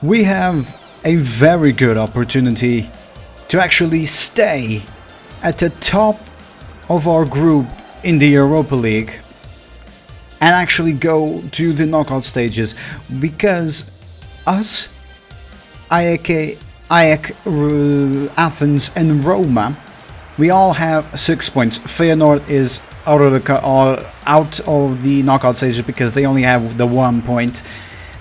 we have a very good opportunity to actually stay at the top of our group in the Europa League and actually go to the knockout stages, because us, Ajax, Athens and Roma, we all have 6 points. Feyenoord is out of the knockout stages because they only have the 1 point.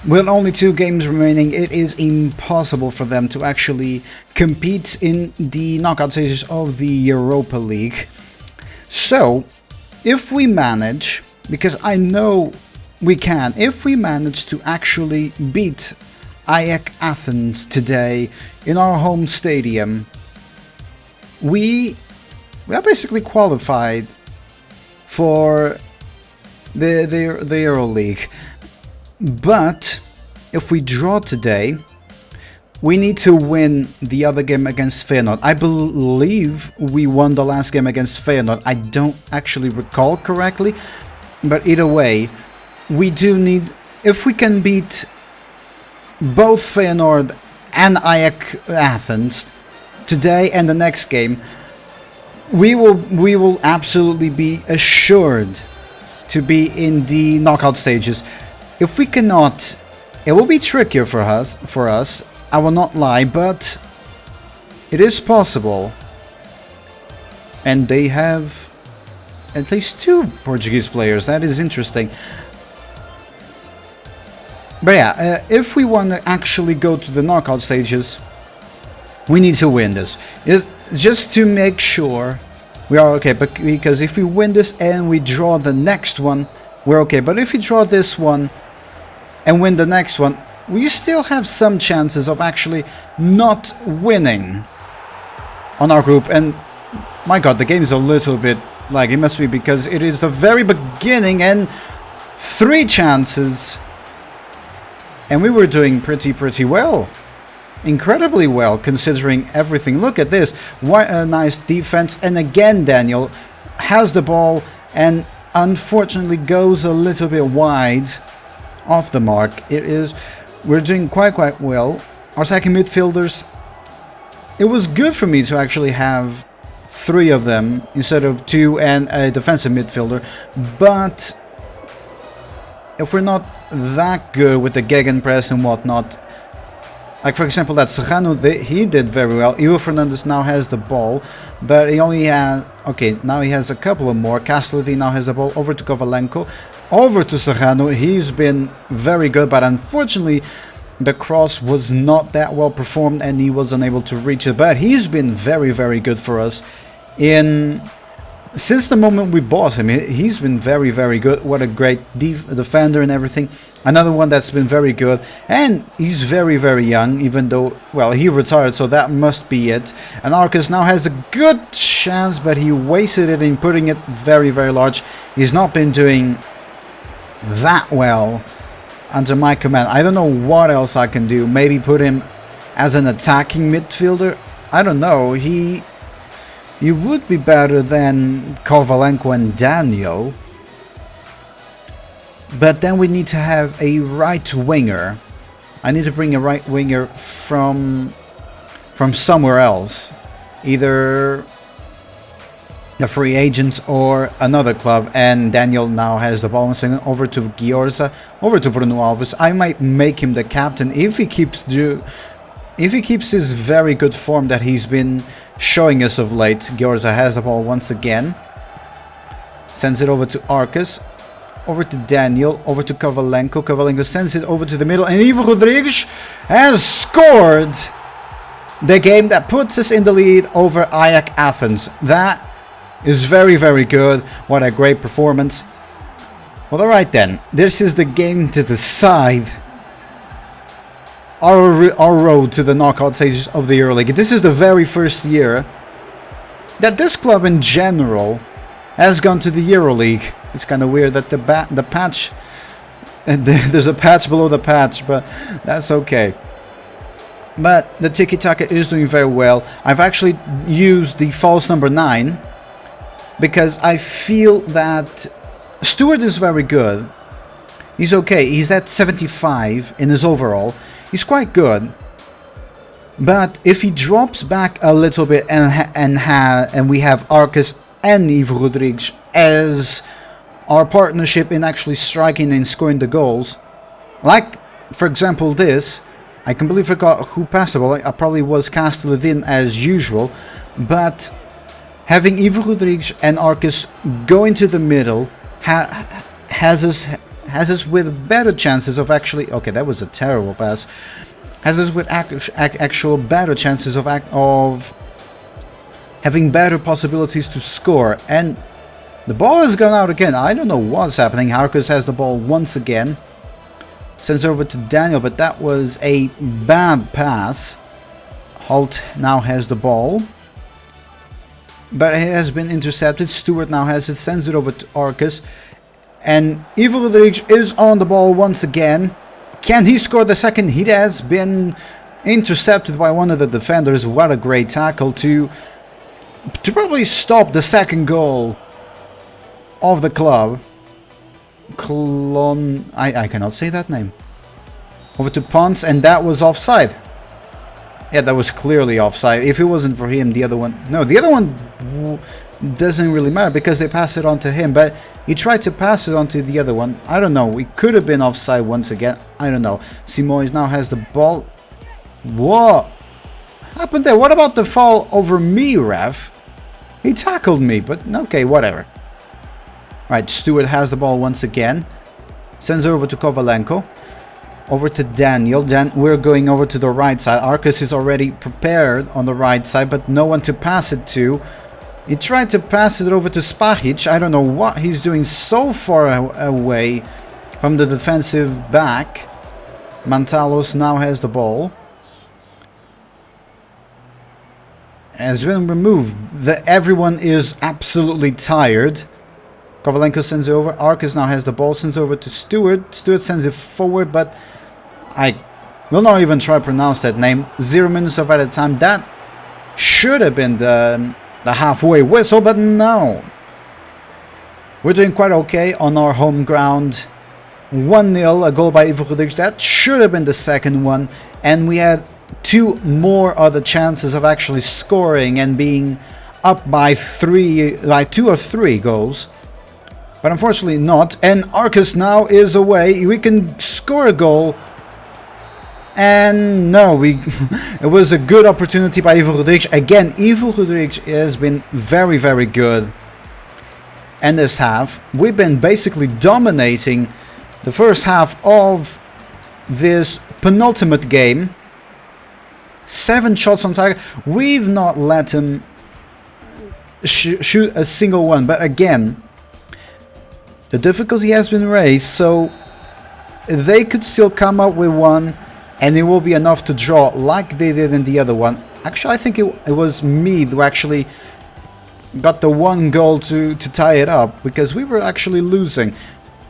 With only 2 games remaining, it is impossible for them to actually compete in the knockout stages of the Europa League. So, if we manage, because I know we can, if we manage to actually beat Ajax Athens today in our home stadium, we are basically qualified for the Euro League. But if we draw today, we need to win the other game against Feyenoord. I believe we won the last game against Feyenoord. I don't actually recall correctly, but either way, we do need, if we can beat both Feyenoord and Ajax Athens today and the next game, we will absolutely be assured to be in the knockout stages. If we cannot, it will be trickier for us, I will not lie, but it is possible. And they have at least 2 Portuguese players, that is interesting. But yeah, if we want to actually go to the knockout stages, we need to win this. Just to make sure we are okay, but because if we win this and we draw the next one, we're okay. But if we draw this one and win the next one, we still have some chances of actually not winning on our group. And my god, the game is a little bit like, it must be because it is the very beginning and 3 chances, and we were doing pretty well, incredibly well considering everything. Look at this, what a nice defense, and again Daniel has the ball and unfortunately goes a little bit wide off the mark. We're doing quite well. Our second midfielders, it was good for me to actually have 3 of them instead of 2 and a defensive midfielder, but if we're not that good with the gegenpress and whatnot, like for example that Serrano, he did very well. Ivo Fernandez now has the ball, but he only has, okay, now he has a couple of more. Castelli now has the ball, over to Kovalenko, over to Serrano. He's been very good, but unfortunately the cross was not that well performed and he was unable to reach it. But he's been very good for us since the moment we bought him. He's been very good. What a great defender and everything. Another one that's been very good, and he's very young, even though, well, he retired, so that must be it. And Arcus now has a good chance, but he wasted it in putting it very large. He's not been doing that well under my command. I don't know what else I can do. Maybe put him as an attacking midfielder. I don't know. He would be better than Kovalenko and Daniel. But then we need to have a right winger. I need to bring a right winger from somewhere else, either the free agents or another club. And Daniel now has the ball, over to Giorza, over to Bruno Alves. I might make him the captain if he keeps his very good form that he's been showing us of late. Giorza has the ball once again, sends it over to Arcus, over to Daniel, over to Kovalenko. Kovalenko sends it over to the middle, and Ivo Rodrigues has scored the game that puts us in the lead over Ajax Athens. That is very good. What a great performance. Well, alright then, this is the game to decide our road to the knockout stages of the Euro League. This is the very first year that this club in general has gone to the Euro League. It's kind of weird that the patch, there's a patch below the patch, but that's okay. But the tiki-taka is doing very well. I've actually used the false number 9 because I feel that Stewart is very good. He's okay. He's at 75 in his overall. He's quite good. But if he drops back a little bit and we have Arcus and Ivo Rodrigues as our partnership in actually striking and scoring the goals, like for example this, I completely forgot who passed the ball. I probably was Castelladin as usual, but having Ivo Rodrigues and Arcus go into the middle has us with better chances of actually. Okay, that was a terrible pass. Has us with actual better chances of having better possibilities to score. And the ball has gone out again. I don't know what's happening. Arcus has the ball once again. Sends over to Daniel, but that was a bad pass. Holt now has the ball, but it has been intercepted. Stewart now has it, sends it over to Arcus, and Ivo Rodrigues is on the ball once again. Can he score the second? He has been intercepted by one of the defenders. What a great tackle to probably stop the second goal of the club. I cannot say that name. Over to Ponce, and that was offside. Yeah, that was clearly offside. If it wasn't for him, the other one... No, the other one doesn't really matter because they pass it on to him, but he tried to pass it on to the other one. I don't know. It could have been offside once again. I don't know. Simoes now has the ball. What happened there? What about the fall over me, ref? He tackled me, but okay, whatever. Right, Stewart has the ball once again. Sends it over to Kovalenko. Over to Daniel. We're going over to the right side. Arcus is already prepared on the right side, but no one to pass it to. He tried to pass it over to Spahic. I don't know what he's doing so far away from the defensive back. Mantalos now has the ball. Has been removed. Everyone is absolutely tired. Kovalenko sends it over. Arcus now has the ball, sends over to Stewart. Stewart sends it forward, but I will not even try to pronounce that name. 0 minutes of added time. That should have been the halfway whistle, but no. We're doing quite okay on our home ground. 1-0, a goal by Ivo Rodrigues. That should have been the second one, and we had 2 more other chances of actually scoring and being up by 2 or 3 goals. But unfortunately not, and Arcus now is away. We can score a goal, and no, it was a good opportunity by Ivo Rodrigues. Again, Ivo Rodrigues has been very, very good in this half. We've been basically dominating the first half of this penultimate game. 7 shots on target. We've not let him shoot a single one, but again, the difficulty has been raised, so they could still come up with one, and it will be enough to draw like they did in the other one. Actually, I think it was me who actually got the 1 goal to tie it up, because we were actually losing.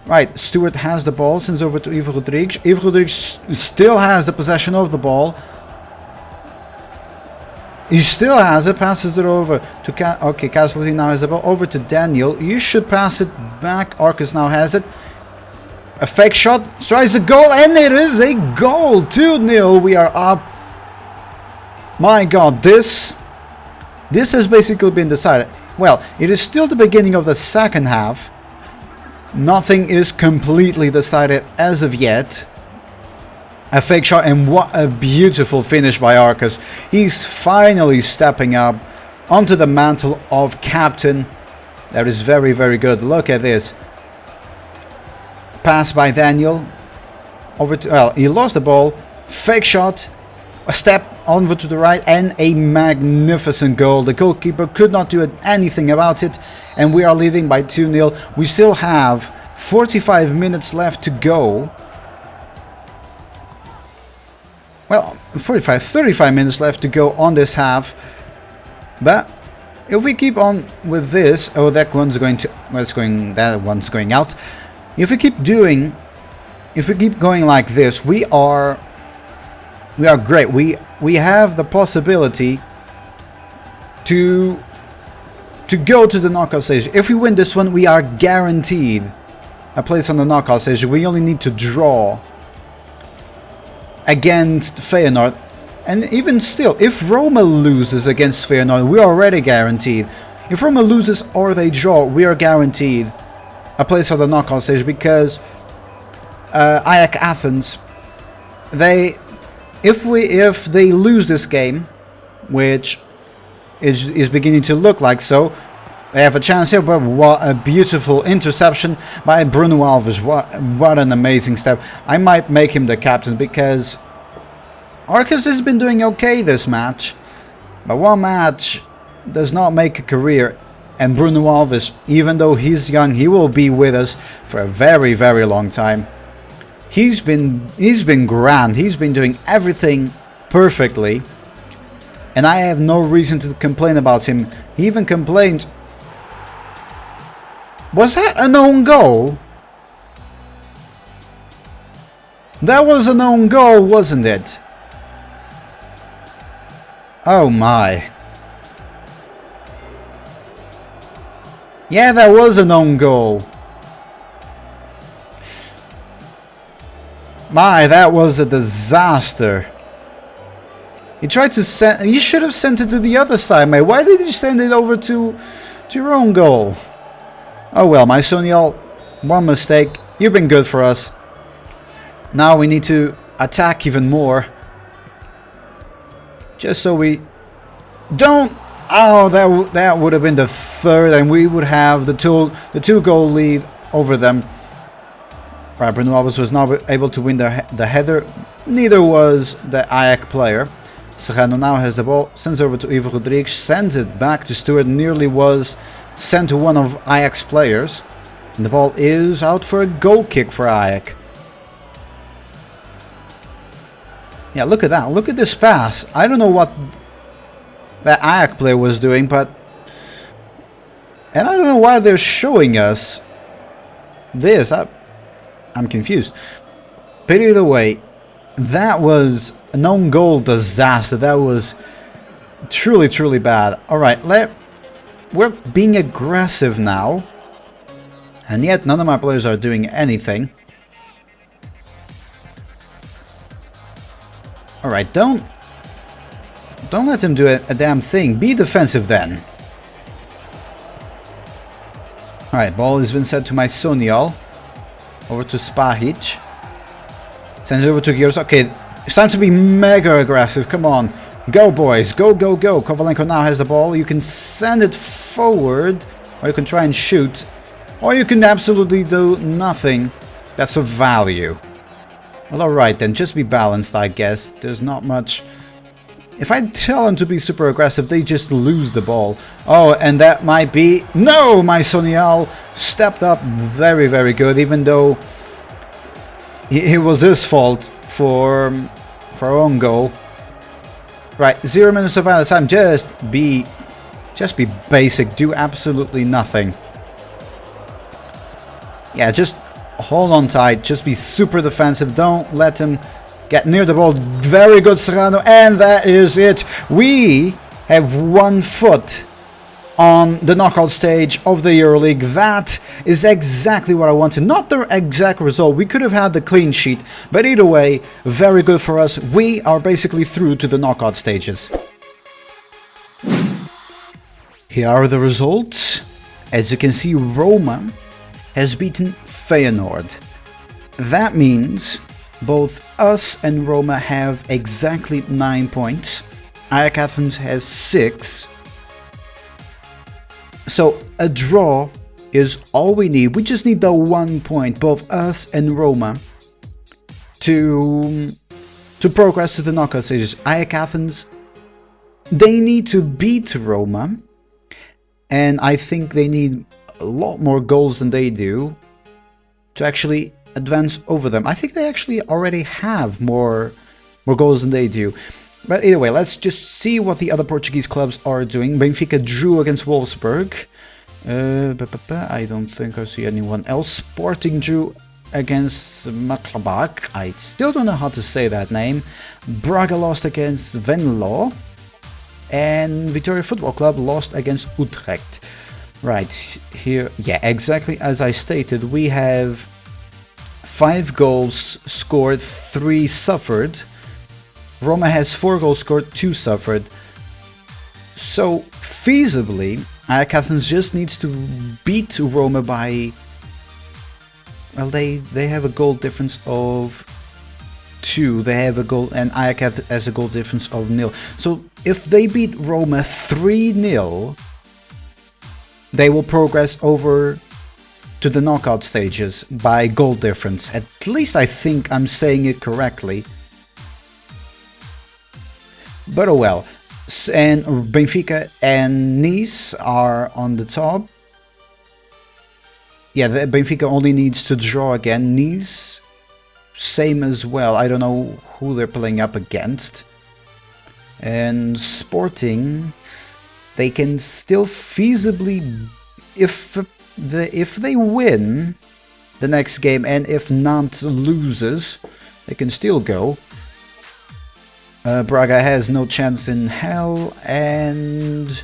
Right, Stewart has the ball, sends over to Ivo Rodrigues. Ivo Rodrigues still has the possession of the ball. He still has it, passes it over to okay, Castelli now has the ball, over to Daniel. You should pass it back. Arcus now has it. A fake shot, tries the goal, and it is a goal. 2-0, we are up. My god, this has basically been decided. Well, it is still the beginning of the second half. Nothing is completely decided as of yet. A fake shot, and what a beautiful finish by Arcus. He's finally stepping up onto the mantle of captain. That is very, very good. Look at this. Pass by Daniel. Over to, well, he lost the ball. Fake shot. A step over to the right, and a magnificent goal. The goalkeeper could not do anything about it, and we are leading by 2-0. We still have 45 minutes left to go. Well, 35 minutes left to go on this half. But if we keep on with this, oh, that one's going to, well, that one's going out. If we keep going like this, we are great. We have the possibility to go to the knockout stage. If we win this one, we are guaranteed a place on the knockout stage. We only need to draw. against Feyenoord. And even still, if Roma loses against Feyenoord, we're already guaranteed. If Roma loses or they draw, we are guaranteed a place for the knockout stage, because Ajax Athens, if they lose this game, which is beginning to look like so, they have a chance here. But what a beautiful interception by Bruno Alves. What an amazing step. I might make him the captain, because Arcus has been doing okay this match, but one match does not make a career. And Bruno Alves, even though he's young, he will be with us for a very, very long time. He's been grand. He's been doing everything perfectly, and I have no reason to complain about him. He even complained. Was that an own goal? That was an own goal, wasn't it? Oh my. Yeah, that was an own goal. My, that was a disaster. He tried to send. You should have sent it to the other side, mate. Why did you send it over to your own goal? Oh well, my Sonial, one mistake. You've been good for us. Now we need to attack even more, just so we don't. Oh, that would have been the third, and we would have the two goal lead over them. Right, Bruno Alves was not able to win the header. Neither was the Ajax player. Serrano now has the ball, sends over to Ivo Rodrigues, sends it back to Stewart. Nearly was sent to one of Ajax players. And the ball is out for a goal kick for Ajax. Yeah, look at that. Look at this pass. I don't know what that Ajax player was doing, but... And I don't know why they're showing us this. I'm confused. But either way, that was an own goal disaster. That was truly, truly bad. Alright, we're being aggressive now. And yet none of my players are doing anything. Alright, don't let him do a damn thing. Be defensive then. Alright, ball has been sent to my Sonial. Over to Spahic. Sends it over to Gears. Okay, it's time to be mega aggressive. Come on. Go, boys. Go, go, go. Kovalenko now has the ball. You can send it forward, or you can try and shoot, or you can absolutely do nothing. That's of value. Well, alright then. Just be balanced, I guess. There's not much... If I tell them to be super aggressive, they just lose the ball. Oh, and that might be... No! My Sonial stepped up very, very good, even though it was his fault for our own goal. Right, 0 minutes of added time. Just be basic. Do absolutely nothing. Yeah, just hold on tight. Just be super defensive. Don't let him get near the ball. Very good, Serrano. And that is it. We have 1 foot on the knockout stage of the EuroLeague. That is exactly what I wanted. Not the exact result. We could have had the clean sheet. But either way, very good for us. We are basically through to the knockout stages. Here are the results. As you can see, Roma has beaten Feyenoord. That means both us and Roma have exactly 9 points. Ajax Athens has 6. So a draw is all we need. We just need the 1 point, both us and Roma, to progress to the knockout stages. Ajax Athens, they need to beat Roma, and I think they need a lot more goals than they do to actually advance over them. I think they actually already have more goals than they do. But either way, let's just see what the other Portuguese clubs are doing. Benfica drew against Wolfsburg. I don't think I see anyone else. Sporting drew against Mönchengladbach. I still don't know how to say that name. Braga lost against Venlo. And Vitória Football Club lost against Utrecht. Right, here, yeah, exactly as I stated, we have 5 goals scored, 3 suffered. Roma has 4 goals scored, 2 suffered. So feasibly, Ajax Athens just needs to beat Roma by, well, they have a goal difference of 2. They have a goal, and Ajax has a goal difference of 0. So if they beat Roma 3-0, they will progress over to the knockout stages by goal difference. At least I think I'm saying it correctly. But oh well. And Benfica and Nice are on the top. Yeah, Benfica only needs to draw again. Nice, same as well. I don't know who they're playing up against. And Sporting, they can still feasibly, if they win the next game, and if Nantes loses, they can still go. Braga has no chance in hell, and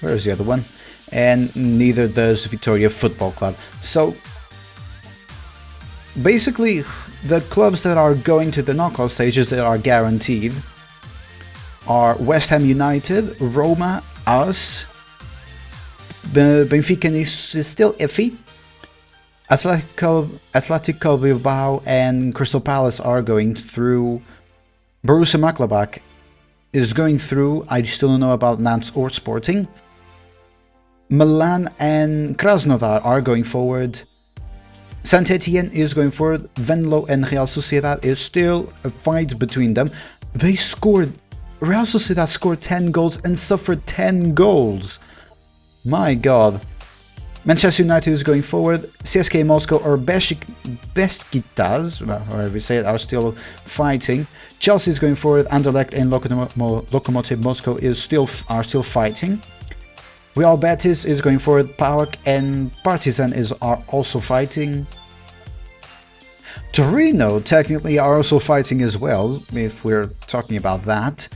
where's the other one? And neither does Vitória Football Club. So basically, the clubs that are going to the knockout stages that are guaranteed are West Ham United, Roma, us. Benfica is still iffy. Atletico Bilbao and Crystal Palace are going through. Borussia Mönchengladbach is going through. I still don't know about Nantes or Sporting. Milan and Krasnodar are going forward. Saint Etienne is going forward. Venlo and Real Sociedad is still a fight between them. Real Sociedad scored 10 goals and suffered 10 goals. My god. Manchester United is going forward. CSKA Moscow or Besiktas, however you say it, are still fighting. Chelsea is going forward. Anderlecht and Lokomotiv Moscow are still fighting. Real Betis is going forward. PAOK and Partizan are also fighting. Torino technically are also fighting as well, if we're talking about that.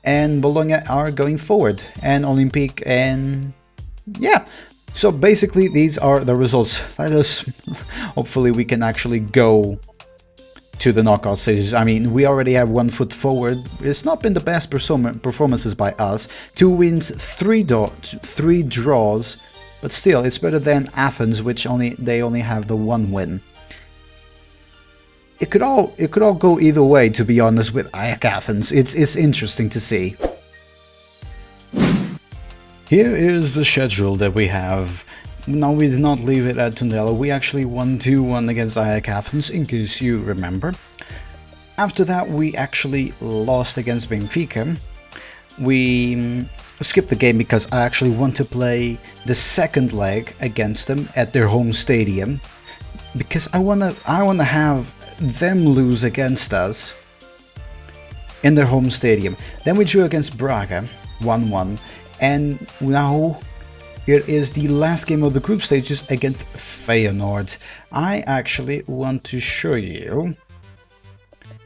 And Bologna are going forward, and Olympique, and yeah. So basically these are the results. Let us, hopefully we can actually go to the knockout stages. I mean, we already have 1 foot forward. It's not been the best performances by us. 2 wins, 3 draws, but still it's better than Athens, which they only have the 1 win. It could all go either way, to be honest, with Ajax Athens. It's interesting to see. Here is the schedule that we have. No, we did not leave it at Tondela. We actually won 2-1 against Ajax Athens, in case you remember. After that, we actually lost against Benfica. We skipped the game because I actually want to play the second leg against them at their home stadium, because I wanna have them lose against us in their home stadium. Then we drew against Braga 1-1, and now it is the last game of the group stages against Feyenoord. I actually want to show you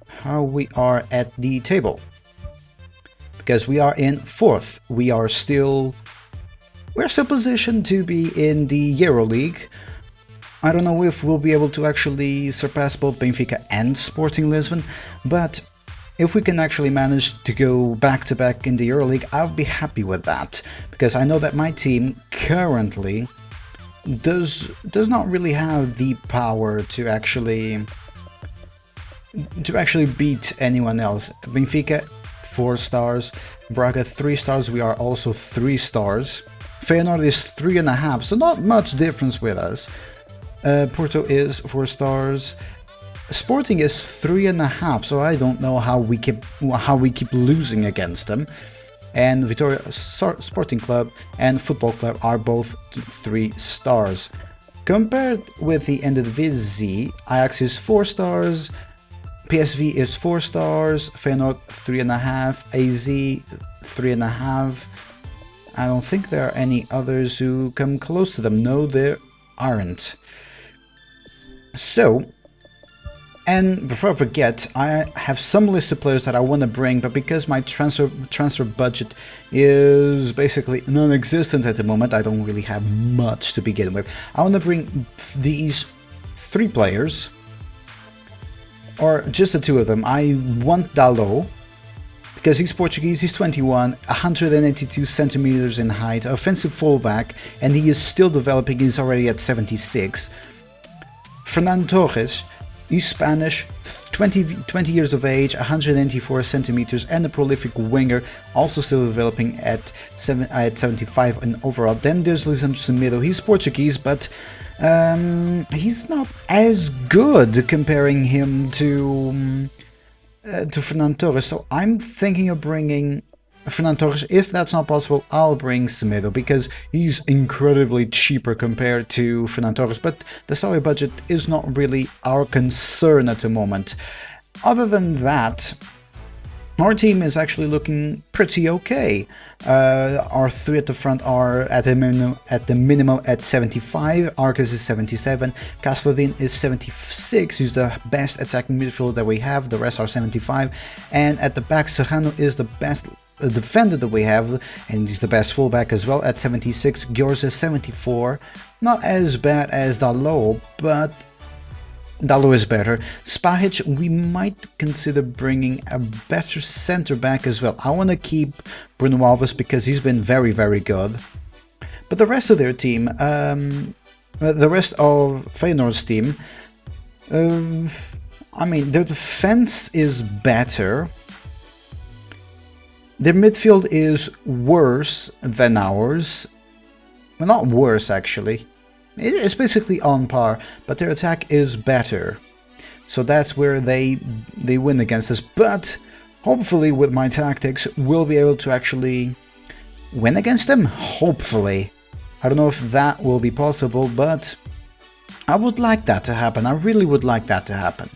how we are at the table, because we are in 4th. We're still positioned to be in the EuroLeague. I don't know if we'll be able to actually surpass both Benfica and Sporting Lisbon, but if we can actually manage to go back-to-back in the EuroLeague, I'll be happy with that, because I know that my team currently does not really have the power to actually beat anyone else. Benfica 4 stars, Braga 3 stars. We are also 3 stars. Feyenoord is 3.5, so not much difference with us. Porto is 4 stars. Sporting is 3.5, so I don't know how we keep losing against them. And Vitória Sporting Club and Football Club are both 3 stars. Compared with the Eredivisie, Ajax is 4 stars, PSV is 4 stars, Feyenoord 3.5, AZ 3.5. I don't think there are any others who come close to them. No, there aren't. So, and before I forget, I have some list of players that I want to bring, but because my transfer budget is basically non-existent at the moment, I don't really have much to begin with. I want to bring these 3 players, or just the two of them. I want Dalot, because he's Portuguese, he's 21, 182 centimeters in height, offensive fullback, and he is still developing, he's already at 76. Fernando Torres, he's Spanish, 20 years of age, 184 centimeters, and a prolific winger, also still developing at 75 and overall. Then there's Lisandro Semedo, he's Portuguese, but he's not as good comparing him to Fernando Torres. So I'm thinking of bringing Fernando Torres. If that's not possible, I'll bring Semedo, because he's incredibly cheaper compared to Fernando Torres, but the salary budget is not really our concern at the moment. Other than that, our team is actually looking pretty okay. Our three at the front are at the minimum at 75. Arcus is 77. Casladin is 76. He's the best attacking midfielder that we have. The rest are 75. And at the back, Serrano is the best defender that we have, and he's the best fullback as well at 76. Giorgis is 74. Not as bad as Dalot, but Dalot is better. Spahic, we might consider bringing a better center back as well. I want to keep Bruno Alves because he's been very, very good. But the rest of their team, the rest of Feyenoord's team, I mean, their defense is better. Their midfield is worse than ours. Well, not worse actually. It's basically on par, but their attack is better. So that's where they win against us. But hopefully with my tactics, we'll be able to actually win against them. Hopefully. I don't know if that will be possible, but I would like that to happen. I really would like that to happen.